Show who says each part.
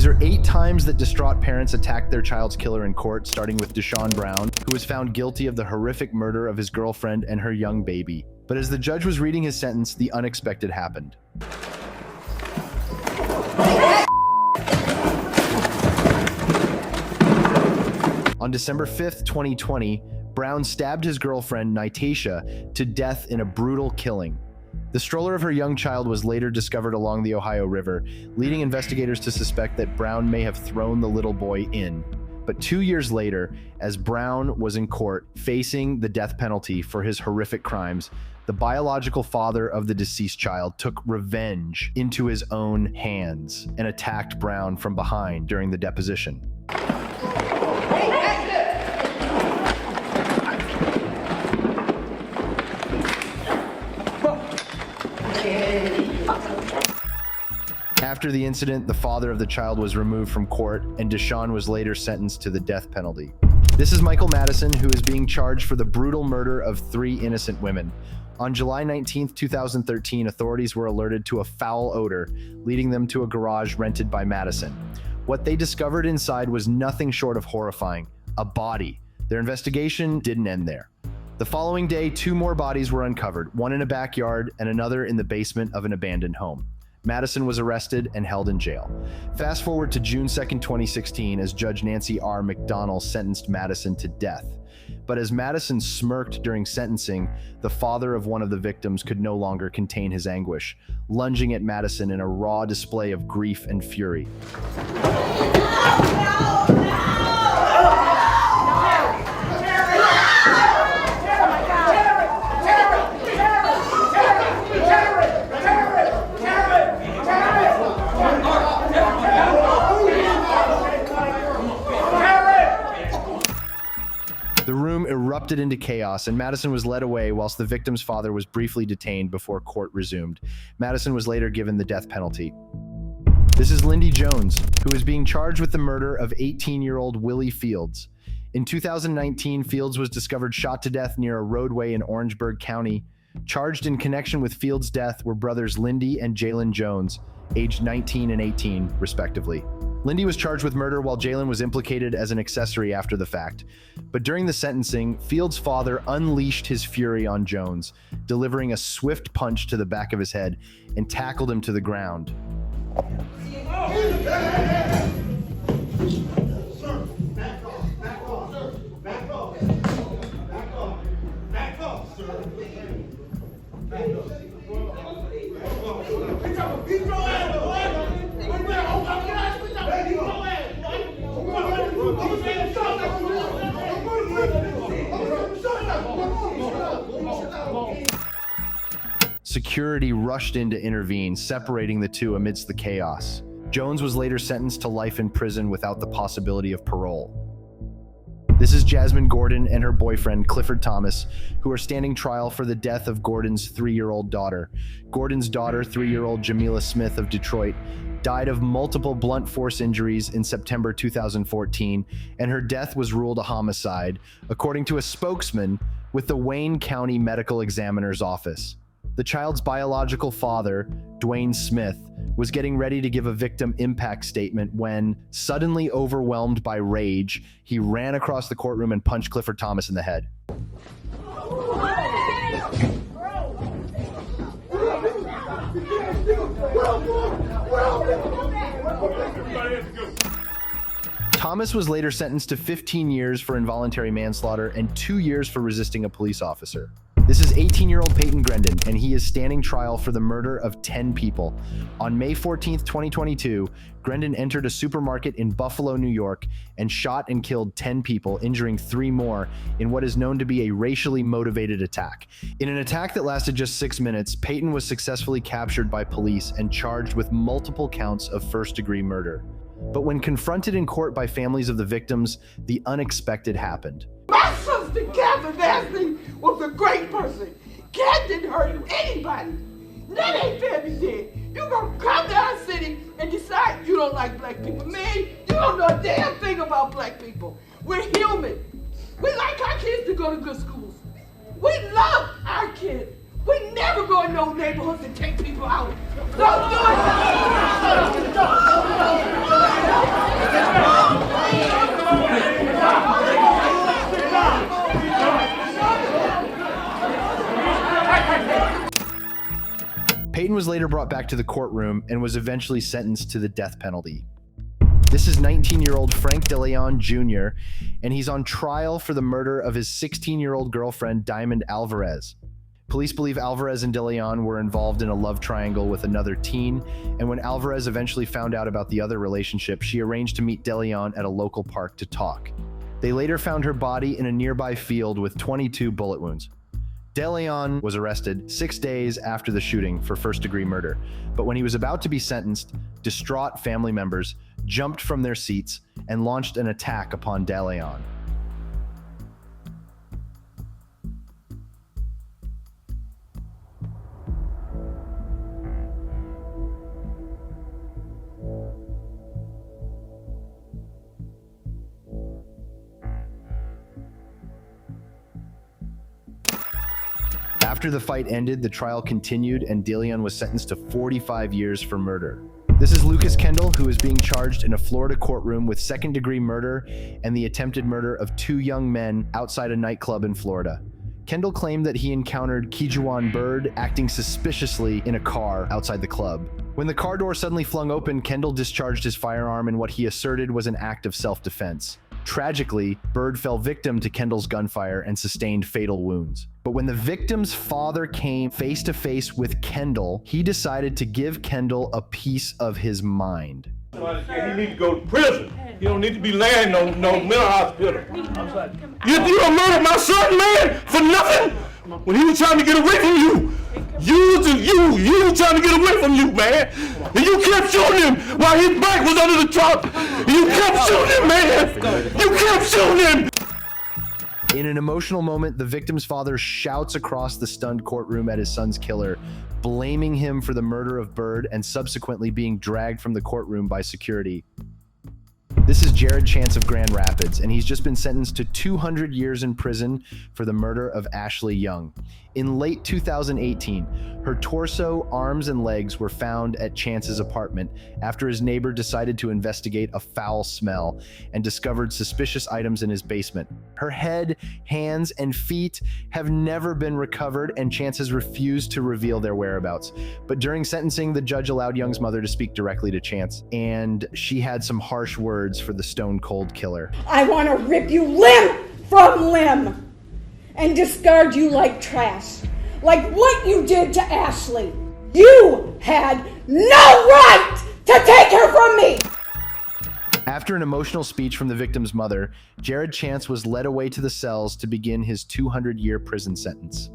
Speaker 1: These are 8 times that distraught parents attacked their child's killer in court, starting with Deshaun Brown, who was found guilty of the horrific murder of his girlfriend and her young baby. But as the judge was reading his sentence, the unexpected happened. On December 5th, 2020, Brown stabbed his girlfriend, Nytasia, to death in a brutal killing. The stroller of her young child was later discovered along the Ohio River, leading investigators to suspect that Brown may have thrown the little boy in. But 2 years later, as Brown was in court facing the death penalty for his horrific crimes, the biological father of the deceased child took revenge into his own hands and attacked Brown from behind during the deposition. After the incident, the father of the child was removed from court, and Deshaun was later sentenced to the death penalty. This is Michael Madison, who is being charged for the brutal murder of 3 innocent women. On July 19, 2013, authorities were alerted to a foul odor, leading them to a garage rented by Madison. What they discovered inside was nothing short of horrifying: a body. Their investigation didn't end there. The following day, 2 more bodies were uncovered, one in a backyard and another in the basement of an abandoned home. Madison was arrested and held in jail. Fast forward to June 2, 2016, as Judge Nancy R. McDonnell sentenced Madison to death. But as Madison smirked during sentencing, the father of one of the victims could no longer contain his anguish, lunging at Madison in a raw display of grief and fury. The room erupted into chaos, and Madison was led away whilst the victim's father was briefly detained before court resumed. Madison was later given the death penalty. This is Lindy Jones, who is being charged with the murder of 18-year-old Willie Fields. In 2019, Fields was discovered shot to death near a roadway in Orangeburg County. Charged in connection with Fields' death were brothers Lindy and Jalen Jones, aged 19 and 18, respectively. Lindy was charged with murder while Jalen was implicated as an accessory after the fact. But during the sentencing, Fields' father unleashed his fury on Jones, delivering a swift punch to the back of his head and tackled him to the ground. Security rushed in to intervene, separating the two amidst the chaos. Jones was later sentenced to life in prison without the possibility of parole. This is Jasmine Gordon and her boyfriend, Clifford Thomas, who are standing trial for the death of Gordon's 3-year-old daughter. Gordon's daughter, 3-year-old Jamila Smith of Detroit, died of multiple blunt force injuries in September 2014, and her death was ruled a homicide, according to a spokesman with the Wayne County Medical Examiner's Office. The child's biological father, Dwayne Smith, was getting ready to give a victim impact statement when, suddenly overwhelmed by rage, he ran across the courtroom and punched Clifford Thomas in the head. Thomas was later sentenced to 15 years for involuntary manslaughter and 2 years for resisting a police officer. This is 18-year-old Peyton Grendon, and he is standing trial for the murder of 10 people. On May 14, 2022, Grendon entered a supermarket in Buffalo, New York, and shot and killed 10 people, injuring 3 more in what is known to be a racially motivated attack. In an attack that lasted just 6 minutes, Peyton was successfully captured by police and charged with multiple counts of first-degree murder. But when confronted in court by families of the victims, the unexpected happened.
Speaker 2: My sister, Catherine Ashley, was a great person. Cat didn't hurt anybody. That ain't fair to say. You gonna come to our city and decide you don't like black people. Man, you don't know a damn thing about black people. We're human. We like our kids to go to good schools. We love our kids. We never go in no neighborhoods and take people out. Don't do it.
Speaker 1: was later brought back to the courtroom and was eventually sentenced to the death penalty. This is 19-year-old Frank DeLeon Jr., and he's on trial for the murder of his 16-year-old girlfriend, Diamond Alvarez. Police believe Alvarez and DeLeon were involved in a love triangle with another teen, and when Alvarez eventually found out about the other relationship, she arranged to meet DeLeon at a local park to talk. They later found her body in a nearby field with 22 bullet wounds. DeLeon was arrested 6 days after the shooting for first-degree murder, but when he was about to be sentenced, distraught family members jumped from their seats and launched an attack upon DeLeon. After the fight ended, the trial continued and DeLeon was sentenced to 45 years for murder. This is Lucas Kendall, who is being charged in a Florida courtroom with second-degree murder and the attempted murder of 2 young men outside a nightclub in Florida. Kendall claimed that he encountered Kijuan Bird acting suspiciously in a car outside the club. When the car door suddenly flung open, Kendall discharged his firearm in what he asserted was an act of self-defense. Tragically, Bird fell victim to Kendall's gunfire and sustained fatal wounds. But when the victim's father came face to face with Kendall, he decided to give Kendall a piece of his mind.
Speaker 3: You need to go to prison. You don't need to be laying no mental hospital. You done murdered my son, man, for nothing? When he was trying to get away from you. You was trying to get away from you, man. And you kept shooting him while his back was under the truck. You kept shooting him, man. You kept shooting him.
Speaker 1: In an emotional moment, the victim's father shouts across the stunned courtroom at his son's killer, blaming him for the murder of Bird and subsequently being dragged from the courtroom by security. This is Jared Chance of Grand Rapids, and he's just been sentenced to 200 years in prison for the murder of Ashley Young. In late 2018, her torso, arms, and legs were found at Chance's apartment after his neighbor decided to investigate a foul smell and discovered suspicious items in his basement. Her head, hands, and feet have never been recovered, and Chance has refused to reveal their whereabouts. But during sentencing, the judge allowed Young's mother to speak directly to Chance, and she had some harsh words for the stone-cold killer.
Speaker 4: I want to rip you limb from limb and discard you like trash, like what you did to Ashley. You had no right to take her from me.
Speaker 1: After an emotional speech from the victim's mother, Jared Chance was led away to the cells to begin his 200-year prison sentence.